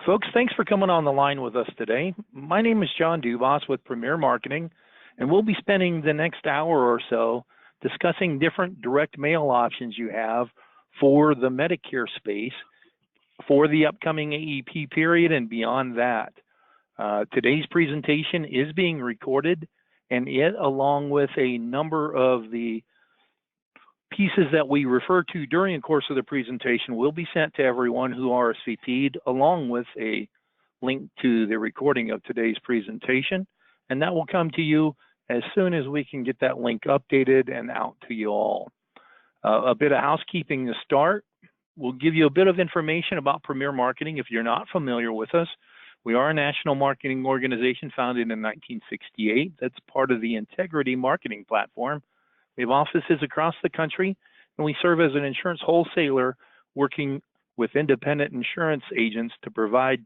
Folks, thanks for coming on the line with us today. My name is John Dubas with Premier Marketing, and we'll be spending the next hour or so discussing different direct mail options you have for the Medicare space for the upcoming AEP period and beyond that. Today's presentation is being recorded, and it, along with a number of the pieces that we refer to during the course of the presentation, will be sent to everyone who RSVP'd, along with a link to the recording of today's presentation. And that will come to you as soon as we can get that link updated and out to you all. A bit of housekeeping to start. We'll give you a bit of information about Premier Marketing if you're not familiar with us. We are a national marketing organization founded in 1968. That's part of the Integrity Marketing Platform. We have offices across the country, and we serve as an insurance wholesaler working with independent insurance agents to provide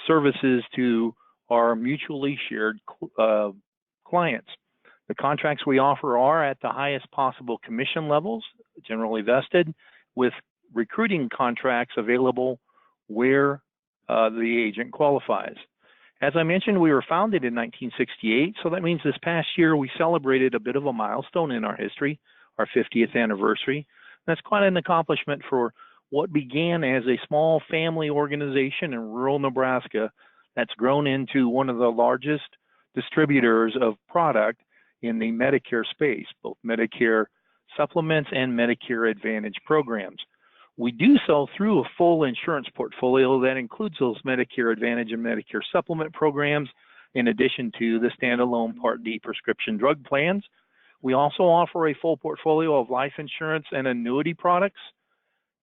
services to our mutually shared clients. The contracts we offer are at the highest possible commission levels, generally vested, with recruiting contracts available where the agent qualifies. As I mentioned, we were founded in 1968, so that means this past year we celebrated a bit of a milestone in our history, our 50th anniversary. That's quite an accomplishment for what began as a small family organization in rural Nebraska that's grown into one of the largest distributors of product in the Medicare space, both Medicare supplements and Medicare Advantage programs. We do so through a full insurance portfolio that includes those Medicare Advantage and Medicare supplement programs, in addition to the standalone Part D prescription drug plans. We also offer a full portfolio of life insurance and annuity products,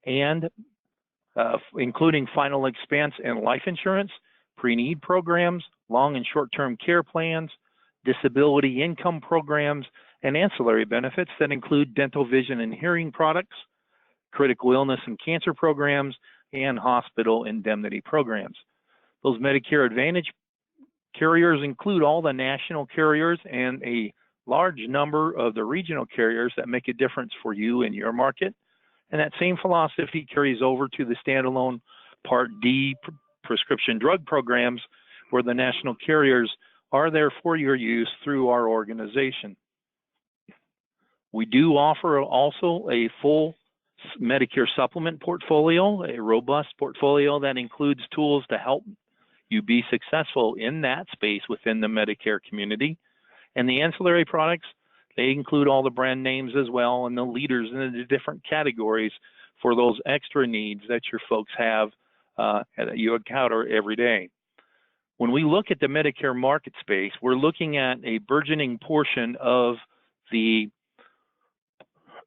and including final expense and life insurance, pre-need programs, long and short-term care plans, disability income programs, and ancillary benefits that include dental, vision, and hearing products, critical illness and cancer programs, and hospital indemnity programs. Those Medicare Advantage carriers include all the national carriers and a large number of the regional carriers that make a difference for you in your market. And that same philosophy carries over to the standalone Part D prescription drug programs, where the national carriers are there for your use through our organization. We do offer also a full Medicare supplement portfolio, a robust portfolio that includes tools to help you be successful in that space within the Medicare community. And the ancillary products, they include all the brand names as well and the leaders in the different categories for those extra needs that your folks have that you encounter every day. When we look at the Medicare market space, we're looking at a burgeoning portion of the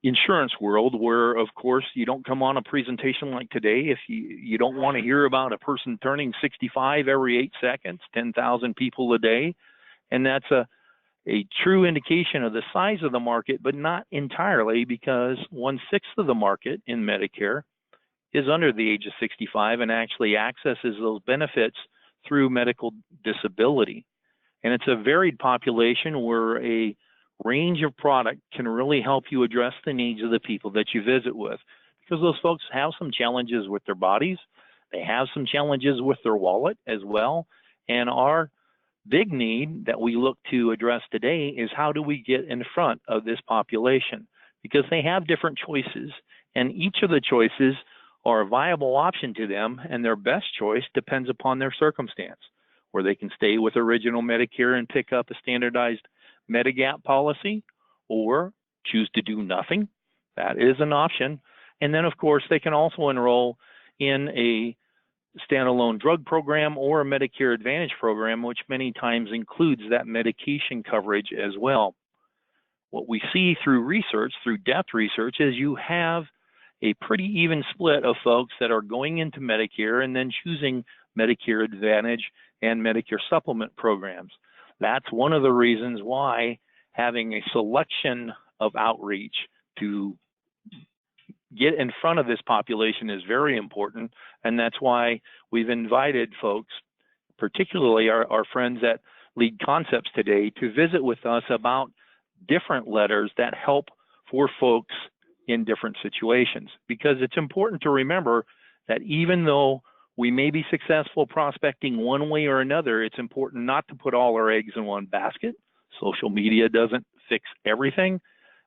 insurance world where, of course, you don't come on a presentation like today if you don't want to hear about a person turning 65 every 8 seconds, 10,000 people a day. And that's a true indication of the size of the market, but not entirely, because 1/6 of the market in Medicare is under the age of 65 and actually accesses those benefits through medical disability. And it's a varied population where a range of product can really help you address the needs of the people that you visit with, because those folks have some challenges with their bodies, they have some challenges with their wallet as well, and our big need that we look to address today is how do we get in front of this population, because they have different choices, and each of the choices are a viable option to them, and their best choice depends upon their circumstance, where they can stay with original Medicare and pick up a standardized Medigap policy, or choose to do nothing. That is an option. And then, of course, they can also enroll in a standalone drug program or a Medicare Advantage program, which many times includes that medication coverage as well. What we see through research, through depth research, is you have a pretty even split of folks that are going into Medicare and then choosing Medicare Advantage and Medicare supplement programs. That's one of the reasons why having a selection of outreach to get in front of this population is very important. And that's why we've invited folks, particularly our friends at Lead Concepts today, to visit with us about different letters that help for folks in different situations. Because it's important to remember that even though we may be successful prospecting one way or another. It's important not to put all our eggs in one basket. Social media doesn't fix everything.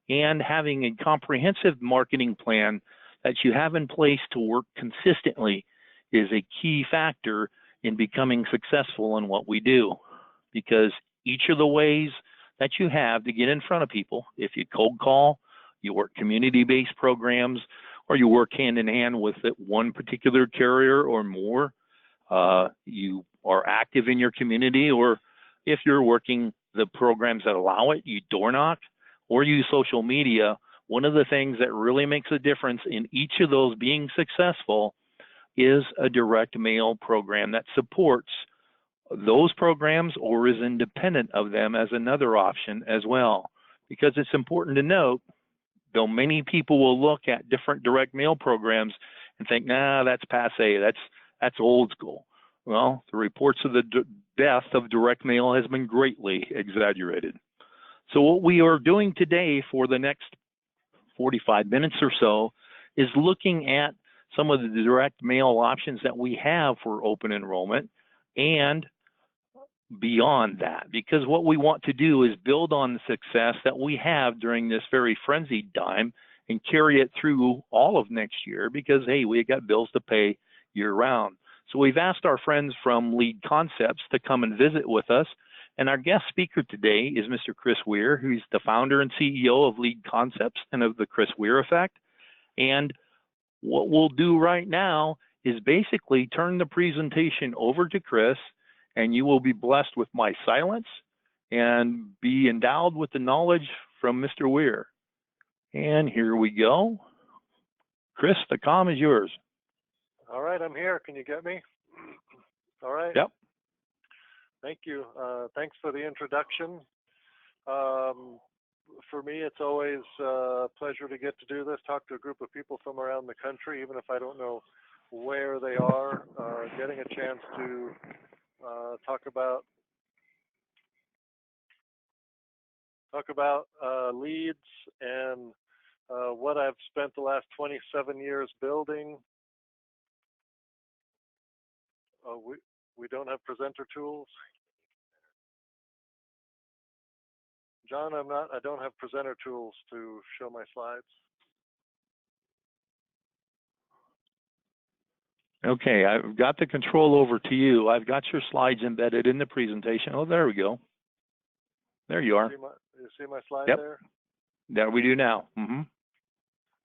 And having a comprehensive marketing plan that you have in place to work consistently is a key factor in becoming successful in what we do. Because each of the ways that you have to get in front of people, if you cold call, you work community-based programs, or you work hand in hand with one particular carrier or more, you are active in your community, or if you're working the programs that allow it, you door knock or use social media. One of the things that really makes a difference in each of those being successful is a direct mail program that supports those programs or is independent of them as another option as well. Because it's important to note, though many people will look at different direct mail programs and think, nah, that's passe, that's old school. Well, the reports of the death of direct mail has been greatly exaggerated. So what we are doing today for the next 45 minutes or so is looking at some of the direct mail options that we have for open enrollment and beyond that, because what we want to do is build on the success that we have during this very frenzied time and carry it through all of next year, because hey, we got bills to pay year round. So we've asked our friends from Lead Concepts to come and visit with us, and our guest speaker today is Mr. Chris Weir, who's the founder and CEO of Lead Concepts and of the Chris Weir Effect. And what we'll do right now is basically turn the presentation over to Chris, and you will be blessed with my silence and be endowed with the knowledge from Mr. Weir. And here we go. Chris, the comm is yours. All right, I'm here. Can you get me? All right. Yep. Thank you. Thanks for the introduction. For me, it's always a pleasure to get to do this, talk to a group of people from around the country, even if I don't know where they are, getting a chance to talk about leads and what I've spent the last 27 years building. We don't have presenter tools. John, I don't have presenter tools to show my slides. Okay, I've got the control over to you. I've got your slides embedded in the presentation. Oh, there we go. There you are. You see my slide Yep. there? There we do now. Mm-hmm.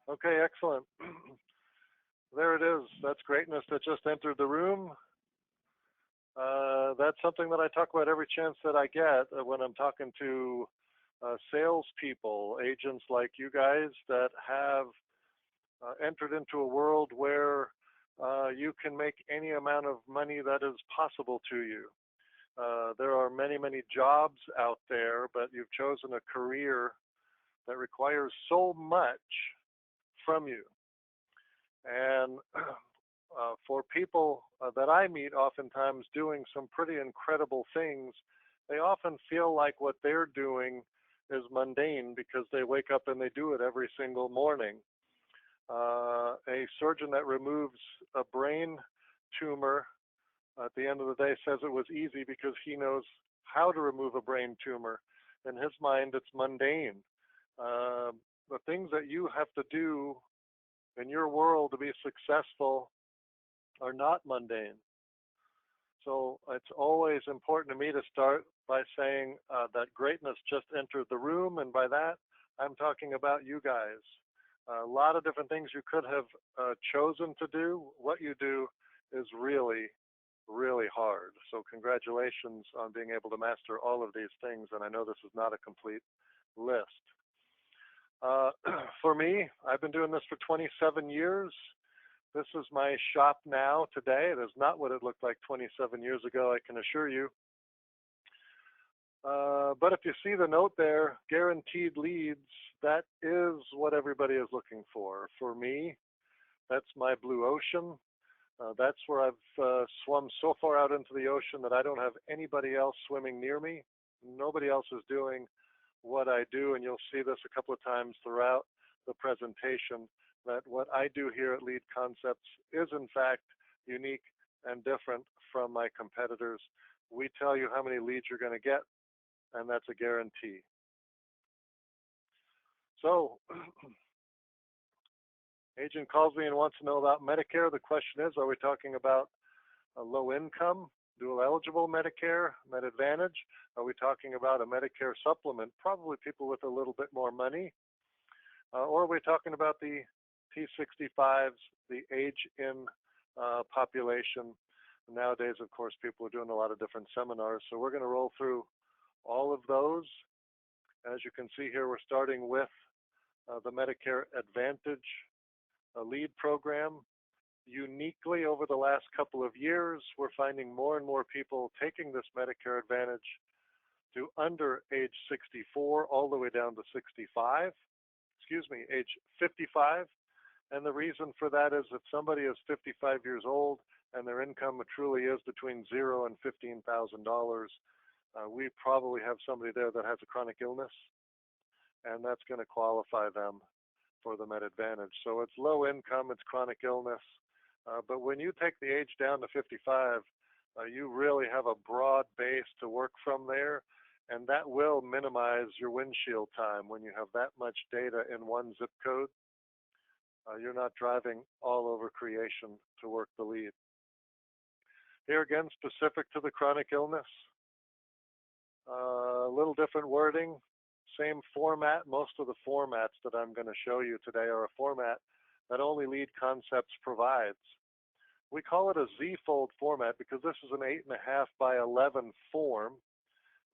Okay, excellent. There it is. That's greatness that just entered the room. That's something that I talk about every chance that I get when I'm talking to salespeople, agents like you guys that have entered into a world where you can make any amount of money that is possible to you. There are many, many jobs out there, but you've chosen a career that requires so much from you. And for people that I meet oftentimes doing some pretty incredible things, they often feel like what they're doing is mundane because they wake up and they do it every single morning. A surgeon that removes a brain tumor at the end of the day says it was easy because he knows how to remove a brain tumor. In his mind, it's mundane. The things that you have to do in your world to be successful are not mundane. So it's always important to me to start by saying that greatness just entered the room, and by that, I'm talking about you guys. A lot of different things you could have chosen to do. What you do is really, really hard. So congratulations on being able to master all of these things, and I know this is not a complete list. For me, I've been doing this for 27 years. This is my shop now today. It is not what it looked like 27 years ago, I can assure you. But if you see the note there, guaranteed leads, that is what everybody is looking for. For me, that's my blue ocean. That's where I've swum so far out into the ocean that I don't have anybody else swimming near me. Nobody else is doing what I do, and you'll see this a couple of times throughout the presentation, that what I do here at Lead Concepts is in fact unique and different from my competitors. We tell you how many leads you're going to get, and that's a guarantee. So, agent calls me and wants to know about Medicare. The question is, are we talking about a low income, dual eligible Medicare, Med Advantage? Are we talking about a Medicare supplement, probably people with a little bit more money? Or are we talking about the T65s, the age-in population? Nowadays, of course, people are doing a lot of different seminars, so we're going to roll through all of those. As you can see here, we're starting with the Medicare Advantage lead program. Uniquely, over the last couple of years, we're finding more and more people taking this Medicare Advantage to under age 64 all the way down to 65, age 55. And the reason for that is if somebody is 55 years old and their income truly is between $0 and $15,000, we probably have somebody there that has a chronic illness, and that's going to qualify them for the Med Advantage. So it's low income, it's chronic illness, but when you take the age down to 55, you really have a broad base to work from there, and that will minimize your windshield time when you have that much data in one zip code. You're not driving all over creation to work the lead. Here again, specific to the chronic illness, a little different wording, same format. Most of the formats that I'm going to show you today are a format that only Lead Concepts provides. We call it a Z-fold format because this is an 8.5 by 11 form.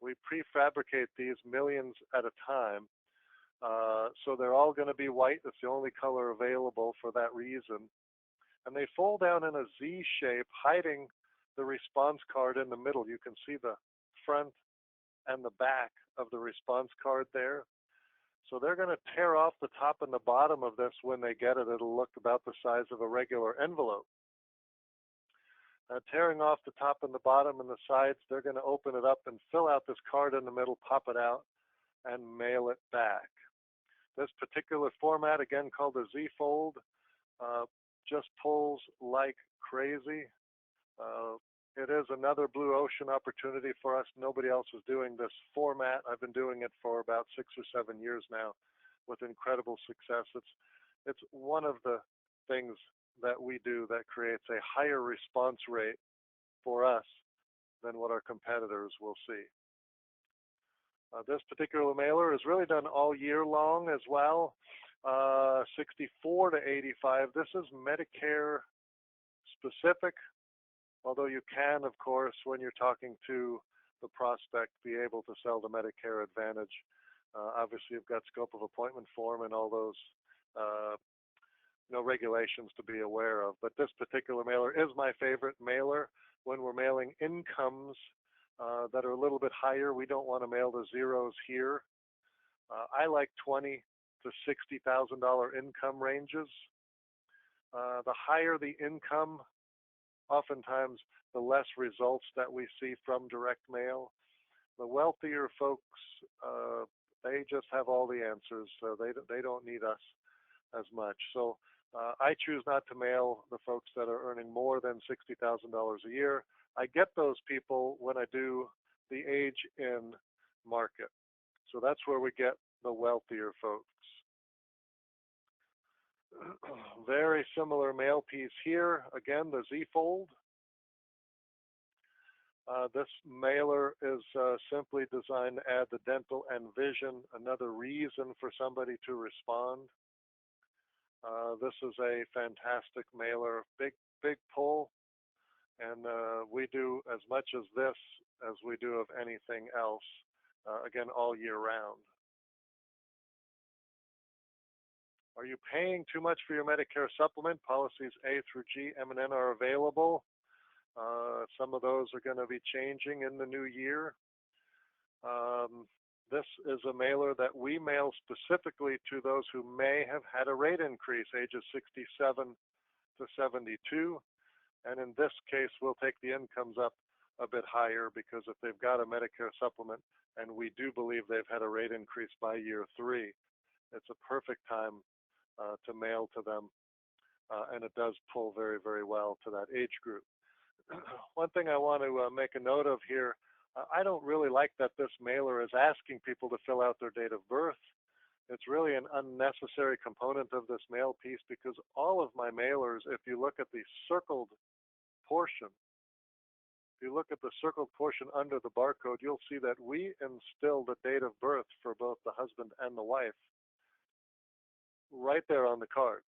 We prefabricate these millions at a time. So they're all going to be white. That's the only color available for that reason. And they fold down in a Z shape, hiding the response card in the middle. You can see the front and the back of the response card there. So they're going to tear off the top and the bottom of this when they get it. It'll look about the size of a regular envelope. Tearing off the top and the bottom and the sides, they're going to open it up and fill out this card in the middle, pop it out, and mail it back. This particular format, again called a Z-fold, just pulls like crazy. It is another blue ocean opportunity for us. Nobody else is doing this format. I've been doing it for about 6 or 7 years now with incredible success. It's one of the things that we do that creates a higher response rate for us than what our competitors will see. This particular mailer is really done all year long as well, 64 to 85. This is Medicare specific, although you can, of course, when you're talking to the prospect, be able to sell the Medicare Advantage. Obviously, you've got scope of appointment form and all those regulations to be aware of. But this particular mailer is my favorite mailer when we're mailing incomes that are a little bit higher. We don't want to mail the zeros here. I like $20,000 to $60,000 income ranges. The higher the income, oftentimes the less results that we see from direct mail. The wealthier folks, they just have all the answers, so they don't need us as much. So I choose not to mail the folks that are earning more than $60,000 a year. I get those people when I do the age-in market. So that's where we get the wealthier folks. Very similar mail piece here. Again, the Z-fold. This mailer is simply designed to add the dental and vision, another reason for somebody to respond. This is a fantastic mailer, big pull, and we do as much as this as we do of anything else, again, all year round. Are you paying too much for your Medicare supplement? Policies A through G, M and N are available. Some of those are going to be changing in the new year. This is a mailer that we mail specifically to those who may have had a rate increase, ages 67 to 72. And in this case, we'll take the incomes up a bit higher because if they've got a Medicare supplement, and we do believe they've had a rate increase by year 3, it's a perfect time to mail to them. And it does pull very, very well to that age group. One thing I want to make a note of here, I don't really like that this mailer is asking people to fill out their date of birth. It's really an unnecessary component of this mail piece because all of my mailers, if you look at the circled portion, if you look at the circled portion under the barcode, you'll see that we instill the date of birth for both the husband and the wife right there on the card.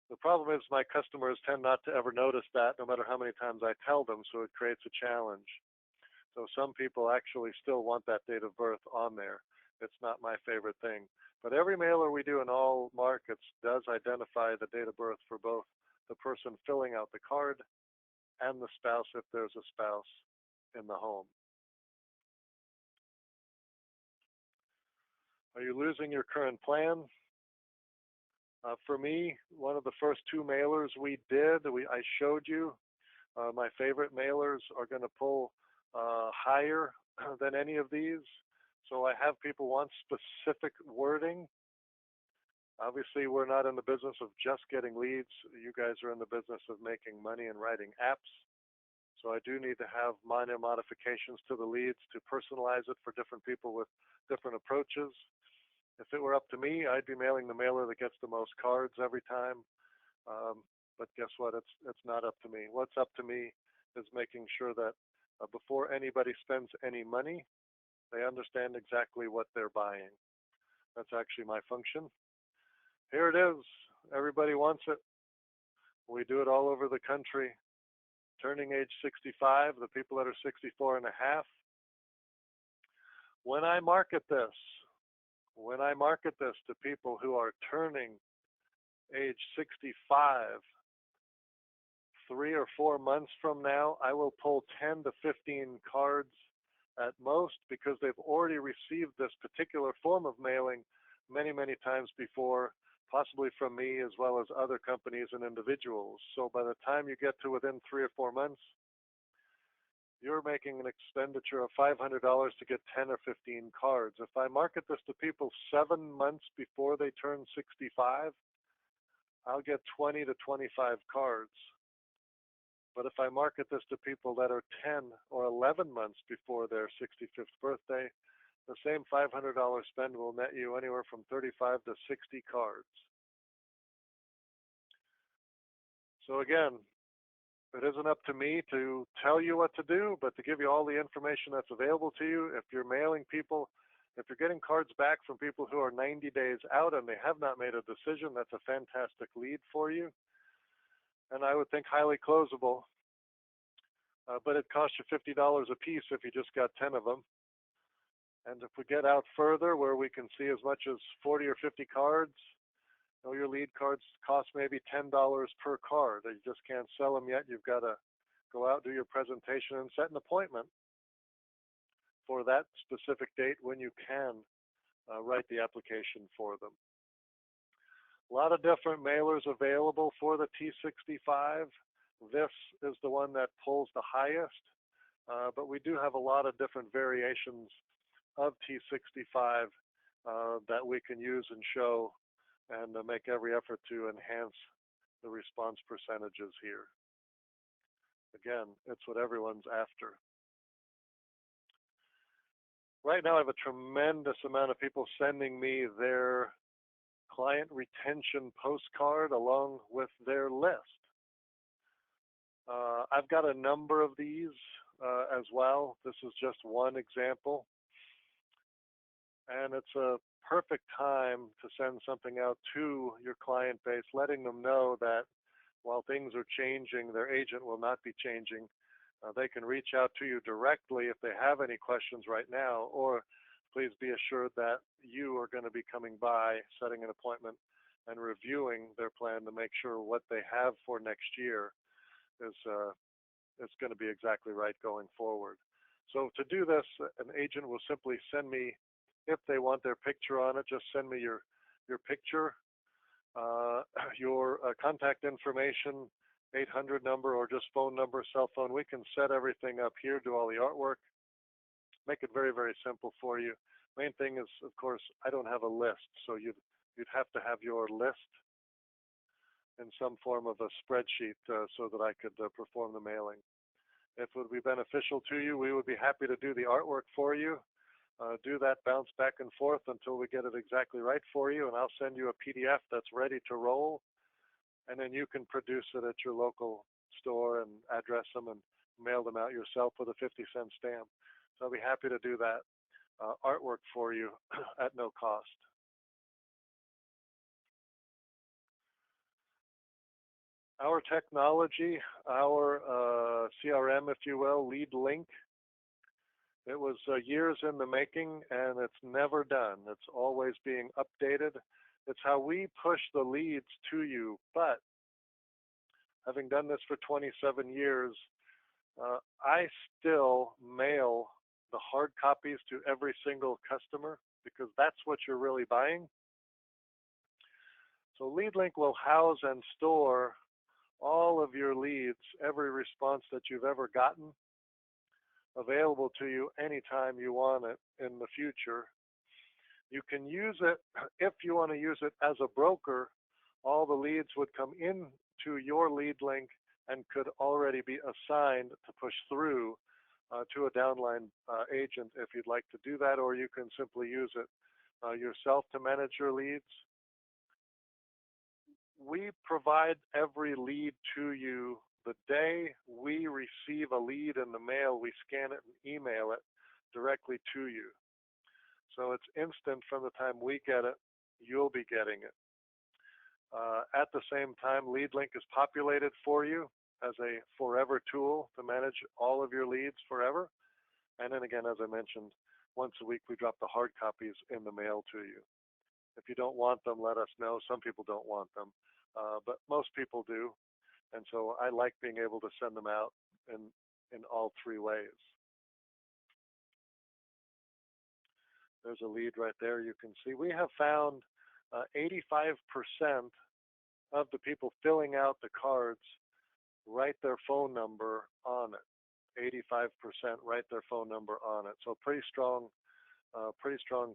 The problem is my customers tend not to ever notice that no matter how many times I tell them, so it creates a challenge. So some people actually still want that date of birth on there. It's not my favorite thing. But every mailer we do in all markets does identify the date of birth for both the person filling out the card and the spouse if there's a spouse in the home. Are you losing your current plan? For me, one of the first two mailers we did, I showed you, my favorite mailers are going to pull higher than any of these. So I have people want specific wording. Obviously, we're not in the business of just getting leads. You guys are in the business of making money and writing apps. So I do need to have minor modifications to the leads to personalize it for different people with different approaches. If it were up to me, I'd be mailing the mailer that gets the most cards every time. But guess what? It's not up to me. What's up to me is making sure that before anybody spends any money, they understand exactly what they're buying. That's actually my function. Here it is. Everybody wants it. We do it all over the country. Turning age 65, the people that are 64 and a half. When I market this to people who are turning age 65, 3 or 4 months from now, I will pull 10 to 15 cards at most because they've already received this particular form of mailing many, many times before, possibly from me as well as other companies and individuals. So by the time you get to within 3 or 4 months, you're making an expenditure of $500 to get 10 or 15 cards. If I market this to people 7 months before they turn 65, I'll get 20 to 25 cards. But if I market this to people that are 10 or 11 months before their 65th birthday, the same $500 spend will net you anywhere from 35 to 60 cards. So again, it isn't up to me to tell you what to do, but to give you all the information that's available to you. If you're mailing people, if you're getting cards back from people who are 90 days out and they have not made a decision, that's a fantastic lead for you. And I would think highly closable, but it costs you $50 a piece if you just got 10 of them. And if we get out further where we can see as much as 40 or 50 cards, your lead cards cost maybe $10 per card. You just can't sell them yet. You've got to go out, do your presentation, and set an appointment for that specific date when you can write the application for them. A lot of different mailers available for the T65. This is the one that pulls the highest, but we do have a lot of different variations of T65 that we can use and show and make every effort to enhance the response percentages here. Again, it's what everyone's after. Right now I have a tremendous amount of people sending me their client retention postcard along with their list. I've got a number of these as well. This is just one example. And it's a perfect time to send something out to your client base, letting them know that while things are changing, their agent will not be changing. They can reach out to you directly if they have any questions right now, or please be assured that you are going to be coming by, setting an appointment, and reviewing their plan to make sure what they have for next year is going to be exactly right going forward. So to do this, an agent will simply send me, if they want their picture on it, just send me your picture, your contact information, 800 number, or just phone number, cell phone. We can set everything up here, do all the artwork, make it very, very simple for you. Main thing is, of course, I don't have a list, so you'd have to have your list in some form of a spreadsheet so that I could perform the mailing. If it would be beneficial to you, we would be happy to do the artwork for you. Do that bounce back and forth until we get it exactly right for you, and I'll send you a PDF that's ready to roll, and then you can produce it at your local store and address them and mail them out yourself with a 50-cent stamp. So I'll be happy to do that artwork for you at no cost. Our technology, our CRM, if you will, Lead Link, it was years in the making, and it's never done. It's always being updated. It's how we push the leads to you. But having done this for 27 years, I still mail the hard copies to every single customer because that's what you're really buying. So LeadLink will house and store all of your leads, every response that you've ever gotten, available to you anytime you want it in the future. You can use it, if you want to use it as a broker, all the leads would come into your lead link and could already be assigned to push through to a downline agent if you'd like to do that, or you can simply use it yourself to manage your leads. We provide every lead to you the day we receive a lead in the mail. We scan it and email it directly to you. So it's instant from the time we get it, you'll be getting it. At the same time, LeadLink is populated for you as a forever tool to manage all of your leads forever. And then again, as I mentioned, once a week we drop the hard copies in the mail to you. If you don't want them, let us know. Some people don't want them, but most people do. And so I like being able to send them out in all three ways. There's a lead right there you can see. We have found 85% of the people filling out the cards write their phone number on it. 85% write their phone number on it. So pretty strong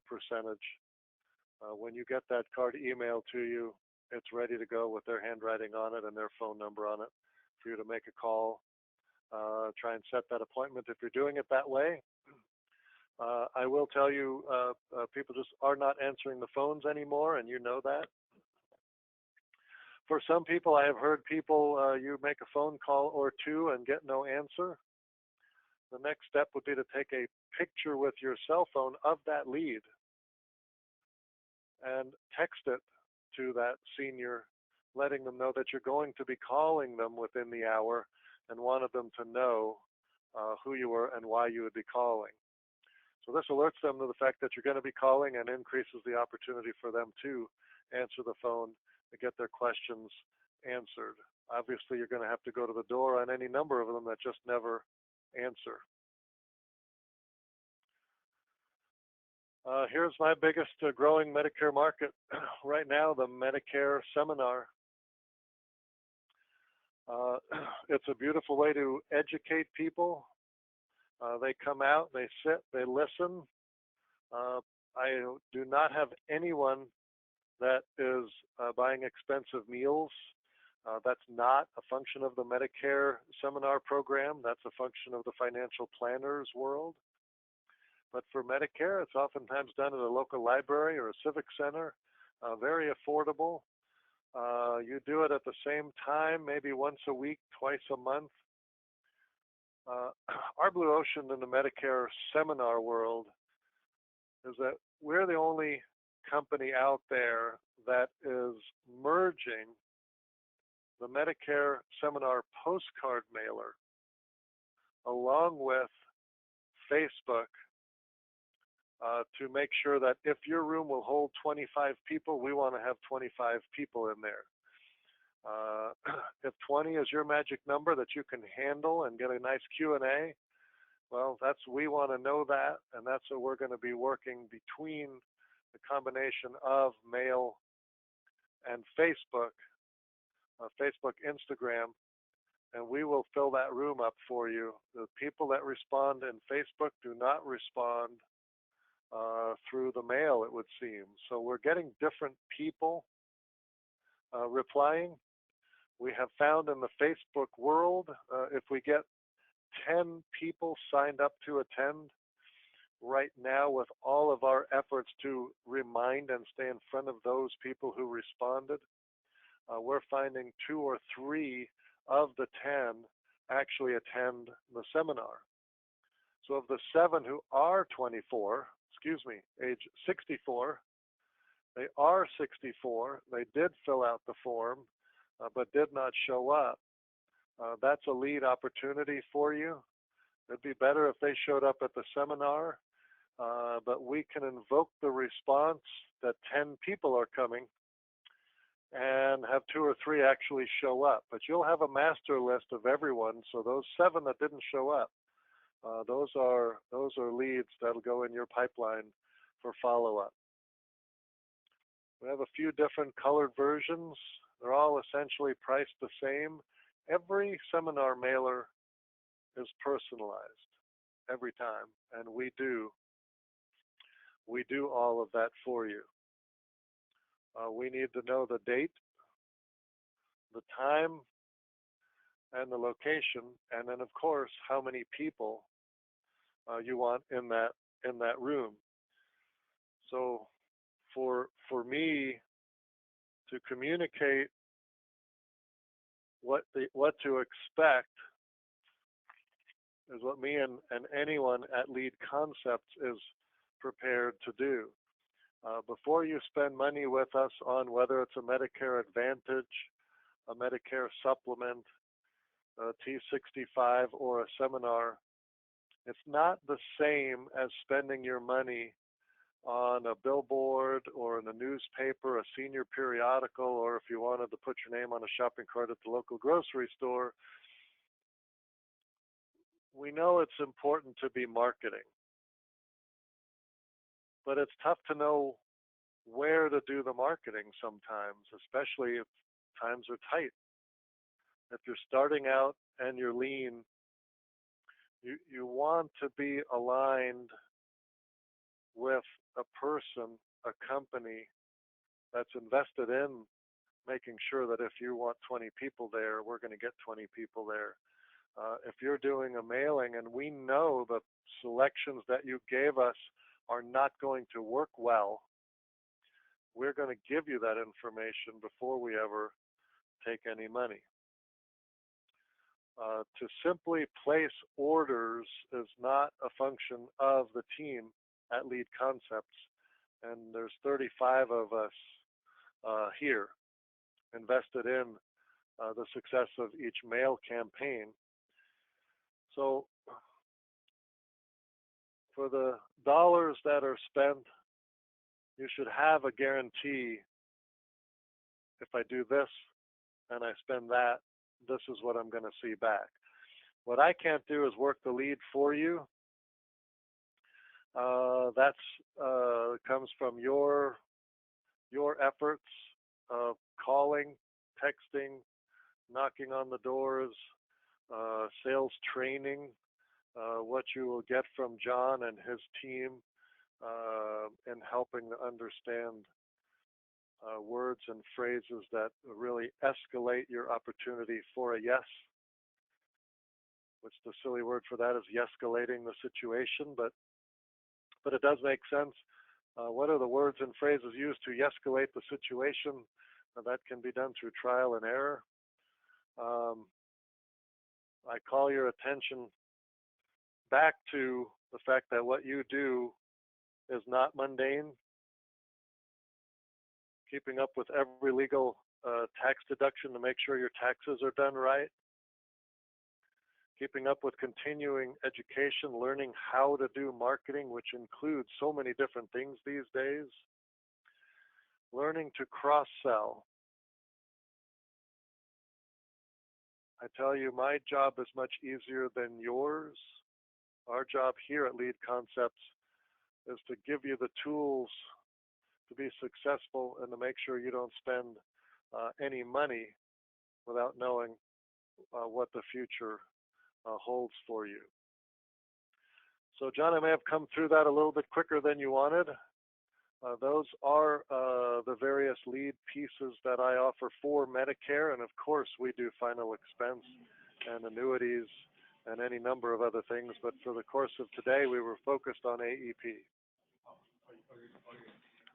percentage. When you get that card emailed to you, it's ready to go with their handwriting on it and their phone number on it for you to make a call. Try and set that appointment if you're doing it that way. I will tell you, people just are not answering the phones anymore, and you know that. For some people, I have heard people, you make a phone call or two and get no answer. The next step would be to take a picture with your cell phone of that lead and text it to that senior, letting them know that you're going to be calling them within the hour and wanted them to know who you were and why you would be calling. So this alerts them to the fact that you're going to be calling and increases the opportunity for them to answer the phone and get their questions answered. Obviously, you're going to have to go to the door on any number of them that just never answer. Here's my biggest growing Medicare market right now, the Medicare seminar. It's a beautiful way to educate people. They come out, they sit, they listen. I do not have anyone that is buying expensive meals. That's not a function of the Medicare seminar program. That's a function of the financial planners world. But for Medicare, it's oftentimes done at a local library or a civic center, very affordable. You do it at the same time, maybe once a week, twice a month. Our blue ocean in the Medicare seminar world is that we're the only company out there that is merging the Medicare seminar postcard mailer along with Facebook to make sure that if your room will hold 25 people, we want to have 25 people in there. If 20 is your magic number that you can handle and get a nice Q&A, well, we want to know that, and that's what we're going to be working between the combination of mail and Facebook, Instagram, and we will fill that room up for you. The people that respond in Facebook do not respond through the mail, it would seem. So we're getting different people replying. We have found in the Facebook world, if we get 10 people signed up to attend right now with all of our efforts to remind and stay in front of those people who responded, we're finding 2 or 3 of the 10 actually attend the seminar. So of the 7 who are 24, age 64, they are 64, they did fill out the form, but did not show up. That's a lead opportunity for you. It'd be better if they showed up at the seminar, but we can invoke the response that 10 people are coming and have 2 or 3 actually show up. But you'll have a master list of everyone, so those 7 that didn't show up, those are leads that'll go in your pipeline for follow-up. We have a few different colored versions. They're all essentially priced the same. Every seminar mailer is personalized every time, and we do all of that for you. We need to know the date, the time, and the location, and then of course how many people you want in that room. So for me to communicate what to expect is what me and anyone at Lead Concepts is prepared to do. Before you spend money with us on whether it's a Medicare Advantage, a Medicare Supplement, a T65, or a seminar, it's not the same as spending your money on a billboard or in a newspaper, a senior periodical, or if you wanted to put your name on a shopping cart at the local grocery store. We know it's important to be marketing, but it's tough to know where to do the marketing sometimes, especially if times are tight. If you're starting out and you're lean, you want to be aligned with a person, a company that's invested in making sure that if you want 20 people there, we're going to get 20 people there. If you're doing a mailing and we know the selections that you gave us are not going to work well, we're going to give you that information before we ever take any money. To simply place orders is not a function of the team at Lead Concepts, and there's 35 of us here invested in the success of each mail campaign. So for the dollars that are spent, you should have a guarantee. If I do this and I spend that, this is what I'm going to see back. What I can't do is work the lead for you. That's comes from your efforts of calling, texting, knocking on the doors, sales training, what you will get from John and his team in helping to understand words and phrases that really escalate your opportunity for a yes, which the silly word for that is yes-escalating the situation, but it does make sense. What are the words and phrases used to escalate the situation? That can be done through trial and error. I call your attention back to the fact that what you do is not mundane. Keeping up with every legal tax deduction to make sure your taxes are done right. Keeping up with continuing education, learning how to do marketing, which includes so many different things these days. Learning to cross-sell. I tell you, my job is much easier than yours. Our job here at Lead Concepts is to give you the tools to be successful and to make sure you don't spend any money without knowing what the future holds for you. So John, I may have come through that a little bit quicker than you wanted. Those are the various lead pieces that I offer for Medicare, and of course we do final expense and annuities and any number of other things, but for the course of today we were focused on AEP.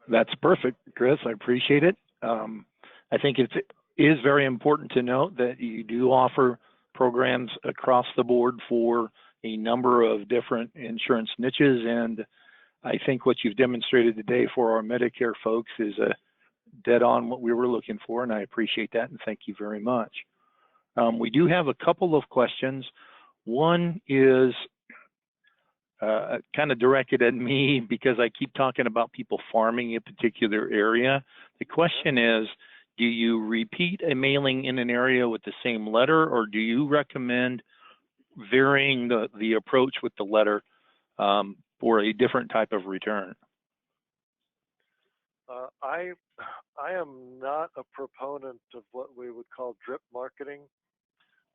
That's perfect, Chris. I appreciate it. I think it is very important to note that you do offer programs across the board for a number of different insurance niches, and I think what you've demonstrated today for our Medicare folks is dead on what we were looking for, and I appreciate that, and thank you very much. We do have a couple of questions. One is kind of directed at me because I keep talking about people farming a particular area. The question is, do you repeat a mailing in an area with the same letter, or do you recommend varying the approach with the letter for a different type of return? I am not a proponent of what we would call drip marketing,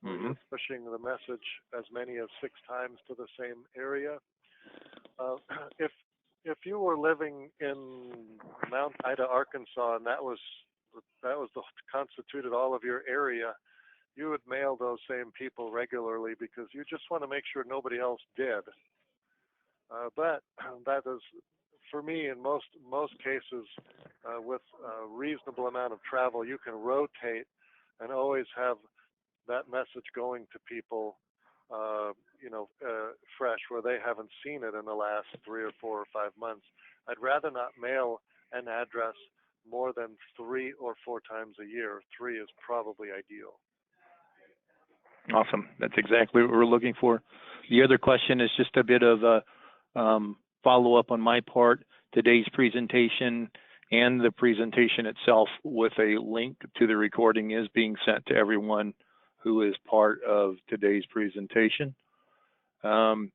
where you're pushing the message as many as 6 times to the same area. If you were living in Mount Ida, Arkansas, and that was constituted all of your area, you would mail those same people regularly because you just want to make sure nobody else did. But that is, for me, in most cases, with a reasonable amount of travel, you can rotate and always have that message going to people, fresh, where they haven't seen it in the last 3 or 4 or 5 months. I'd rather not mail an address more than 3 or 4 times a year. 3 is probably ideal. Awesome. That's exactly what we're looking for. The other question is just a bit of a follow-up on my part. Today's presentation and the presentation itself with a link to the recording is being sent to everyone who is part of today's presentation. One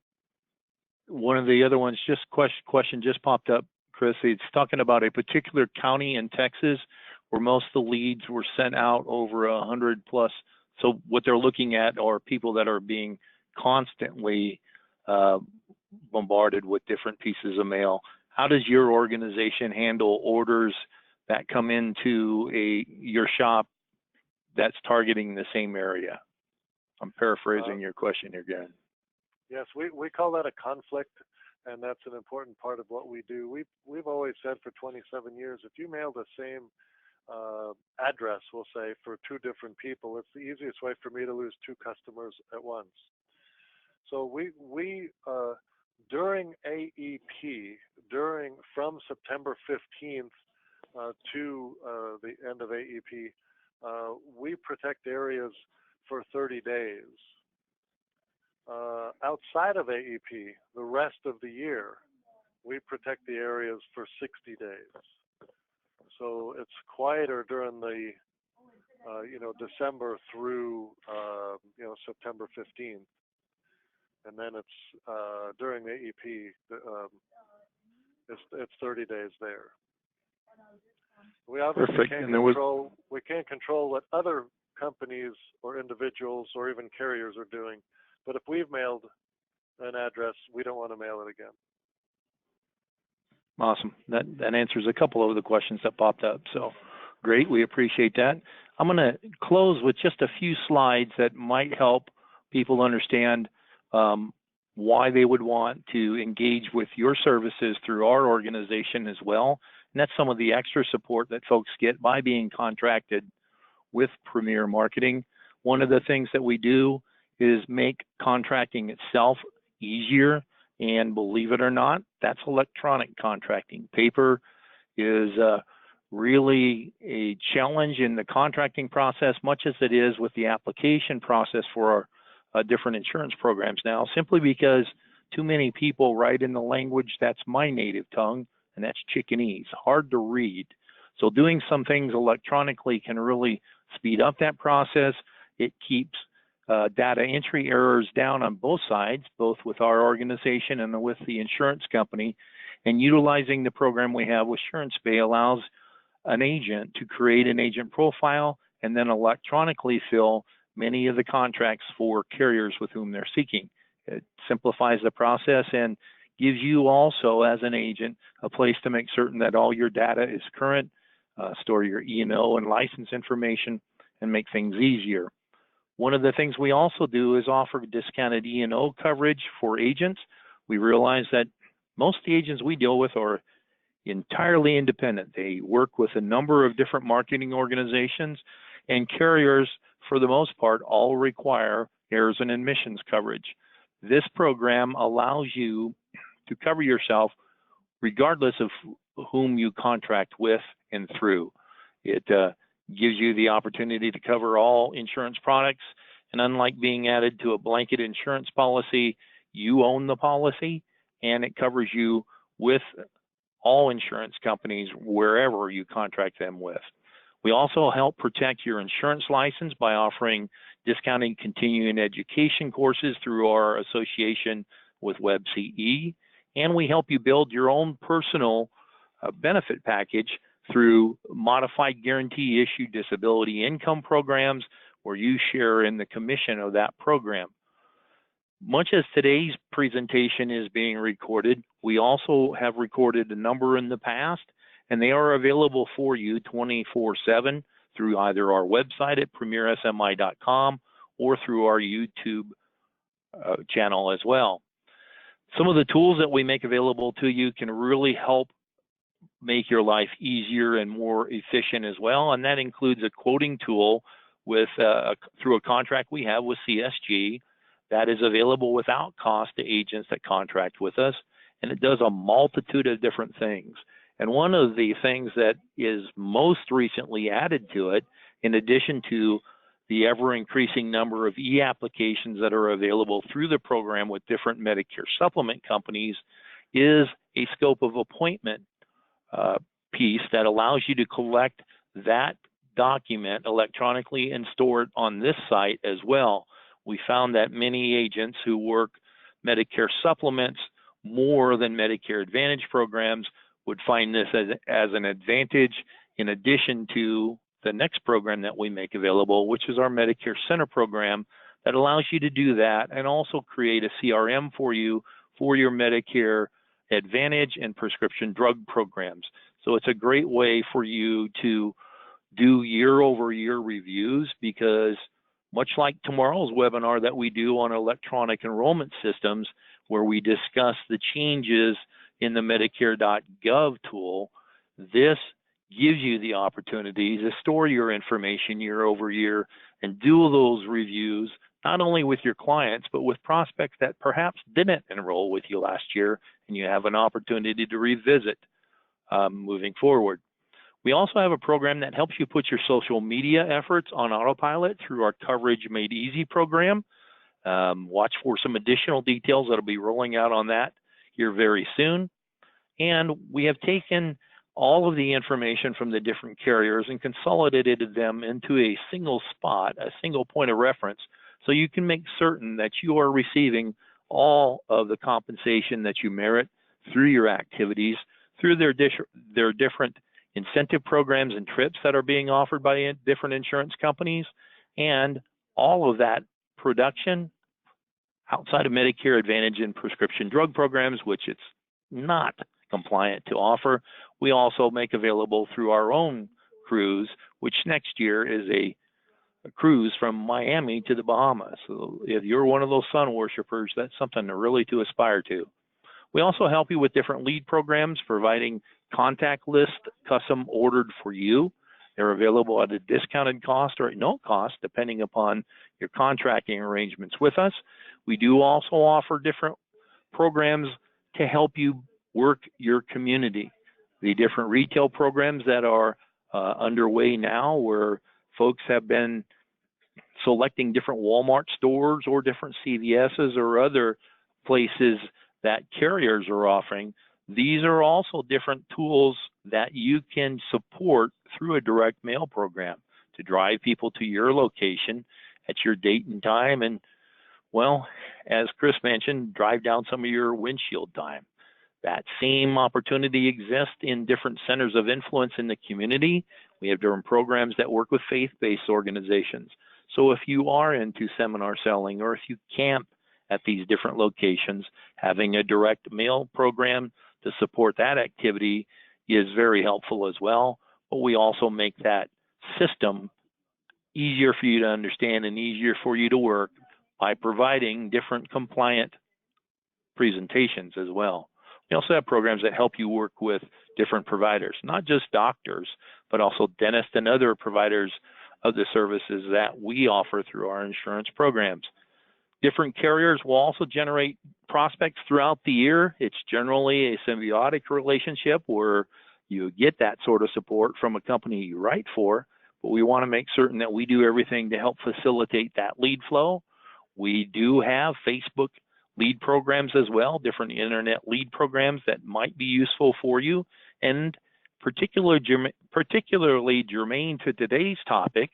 of the other ones, question just popped up, Chris. It's talking about a particular county in Texas where most of the leads were sent out over 100 plus. So what they're looking at are people that are being constantly bombarded with different pieces of mail. How does your organization handle orders that come into your shop that's targeting the same area? I'm paraphrasing your question again. Yes, we call that a conflict, and that's an important part of what we do. We've always said for 27 years, if you mail the same address, we'll say, for 2 different people, it's the easiest way for me to lose 2 customers at once. So we during AEP, from September 15th to the end of AEP, we protect areas for 30 days. Outside of AEP, the rest of the year, we protect the areas for 60 days. So it's quieter during the, December through, September 15th. And then it's during the AEP, it's 30 days there. We obviously can't control what other companies or individuals or even carriers are doing. But if we've mailed an address, we don't want to mail it again. Awesome. That answers a couple of the questions that popped up. So great. We appreciate that. I'm going to close with just a few slides that might help people understand why they would want to engage with your services through our organization as well. And that's some of the extra support that folks get by being contracted with Premier Marketing. One of the things that we do is make contracting itself easier, and believe it or not, that's electronic contracting. Paper is really a challenge in the contracting process, much as it is with the application process for our different insurance programs now, simply because too many people write in the language that's my native tongue, and that's Chickenese, hard to read. So doing some things electronically can really speed up that process. It keeps data entry errors down on both sides, both with our organization and with the insurance company. And utilizing the program we have with SuranceBay allows an agent to create an agent profile and then electronically fill many of the contracts for carriers with whom they're seeking. It simplifies the process and gives you also, as an agent, a place to make certain that all your data is current, store your E&O and license information, and make things easier. One of the things we also do is offer discounted E&O coverage for agents. We realize that most of the agents we deal with are entirely independent. They work with a number of different marketing organizations, and carriers, for the most part, all require errors and admissions coverage. This program allows you to cover yourself regardless of whom you contract with and through. It gives you the opportunity to cover all insurance products, and unlike being added to a blanket insurance policy, you own the policy, and it covers you with all insurance companies wherever you contract them with. We also help protect your insurance license by offering discounted continuing education courses through our association with WebCE, and we help you build your own personal benefit package through modified guarantee issue disability income programs where you share in the commission of that program. Much as today's presentation is being recorded, we also have recorded a number in the past, and they are available for you 24/7 through either our website at premiersmi.com or through our YouTube channel as well. Some of the tools that we make available to you can really help make your life easier and more efficient as well, and that includes a quoting tool with through a contract we have with CSG that is available without cost to agents that contract with us, and it does a multitude of different things. And one of the things that is most recently added to it, in addition to the ever-increasing number of e-applications that are available through the program with different Medicare supplement companies, is a scope of appointment piece that allows you to collect that document electronically and store it on this site as well. We found that many agents who work Medicare supplements more than Medicare Advantage programs would find this as an advantage, in addition to the next program that we make available, which is our Medicare Center program that allows you to do that and also create a CRM for you for your Medicare Advantage and prescription drug programs. So it's a great way for you to do year-over-year reviews, because much like tomorrow's webinar that we do on electronic enrollment systems, where we discuss the changes in the Medicare.gov tool, this gives you the opportunity to store your information year over year and do those reviews, not only with your clients, but with prospects that perhaps didn't enroll with you last year, and you have an opportunity to revisit moving forward. We also have a program that helps you put your social media efforts on autopilot through our Coverage Made Easy program. Watch for some additional details that'll be rolling out on that here very soon. And we have taken all of the information from the different carriers and consolidated them into a single spot, a single point of reference, so you can make certain that you are receiving all of the compensation that you merit through your activities, through their different incentive programs and trips that are being offered by different insurance companies, and all of that production outside of Medicare Advantage and prescription drug programs, which it's not compliant to offer. We also make available through our own cruise, which next year is a cruise from Miami to the Bahamas. So if you're one of those sun worshipers, that's something really to aspire to. We also help you with different lead programs, providing contact list custom ordered for you. They're available at a discounted cost or at no cost, depending upon your contracting arrangements with us. We do also offer different programs to help you work your community. The different retail programs that are underway now, where folks have been selecting different Walmart stores or different CVS's or other places that carriers are offering. These are also different tools that you can support through a direct mail program to drive people to your location at your date and time, and, well, as Chris mentioned, drive down some of your windshield time. That same opportunity exists in different centers of influence in the community. We have different programs that work with faith-based organizations. So if you are into seminar selling, or if you camp at these different locations. Having a direct mail program to support that activity is very helpful as well, but we also make that system easier for you to understand and easier for you to work by providing different compliant presentations as well. We also have programs that help you work with different providers, not just doctors, but also dentists and other providers of the services that we offer through our insurance programs. Different carriers will also generate prospects throughout the year. It's generally a symbiotic relationship where you get that sort of support from a company you write for, but we want to make certain that we do everything to help facilitate that lead flow. We do have Facebook lead programs as well, different internet lead programs that might be useful for you. And particularly germane to today's topic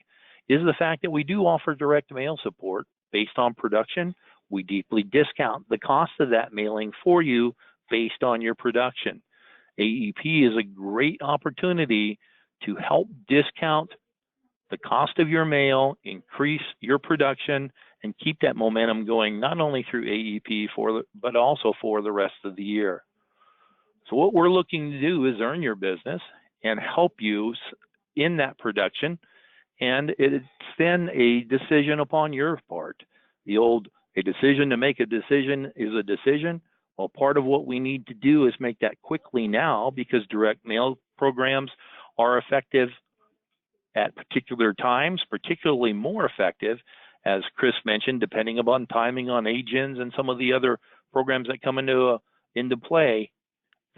is the fact that we do offer direct mail support based on production. We deeply discount the cost of that mailing for you based on your production. AEP is a great opportunity to help discount the cost of your mail, increase your production, and keep that momentum going not only through AEP but also for the rest of the year. So what we're looking to do is earn your business and help you in that production, and it's then a decision upon your part. A decision to make a decision is a decision. Well, part of what we need to do is make that quickly now, because direct mail programs are effective at particular times, particularly more effective, as Chris mentioned, depending upon timing on agents and some of the other programs that come into play.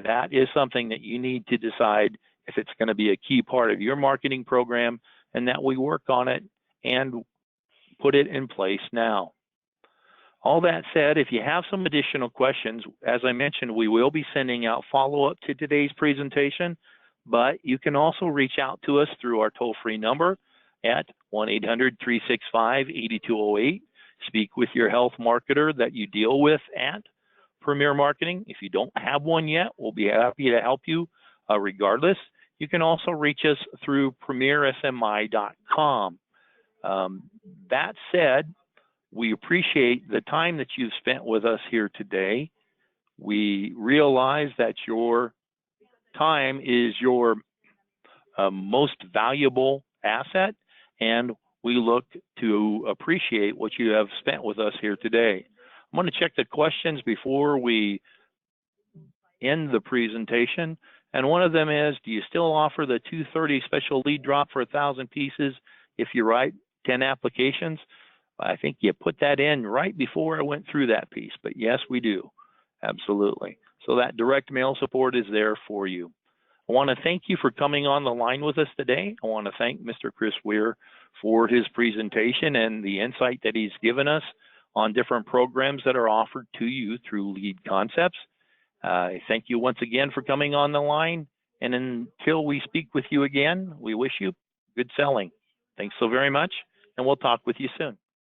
That is something that you need to decide if it's going to be a key part of your marketing program, and that we work on it and put it in place now. All that said, if you have some additional questions, as I mentioned, we will be sending out follow-up to today's presentation, but you can also reach out to us through our toll-free number at 1-800-365-8208. Speak with your health marketer that you deal with at Premier Marketing. If you don't have one yet, we'll be happy to help you regardless. You can also reach us through premiersmi.com. That said, we appreciate the time that you've spent with us here today. We realize that your time is your most valuable asset, and we look to appreciate what you have spent with us here today. I'm going to check the questions before we end the presentation, and one of them is, do you still offer the $230 special lead drop for 1,000 pieces if you write 10 applications? I think you put that in right before I went through that piece, but yes, we do. Absolutely. So that direct mail support is there for you. I want to thank you for coming on the line with us today. I want to thank Mr. Chris Weir for his presentation and the insight that he's given us on different programs that are offered to you through Lead Concepts. I thank you once again for coming on the line, and until we speak with you again, we wish you good selling. Thanks so very much, and we'll talk with you soon.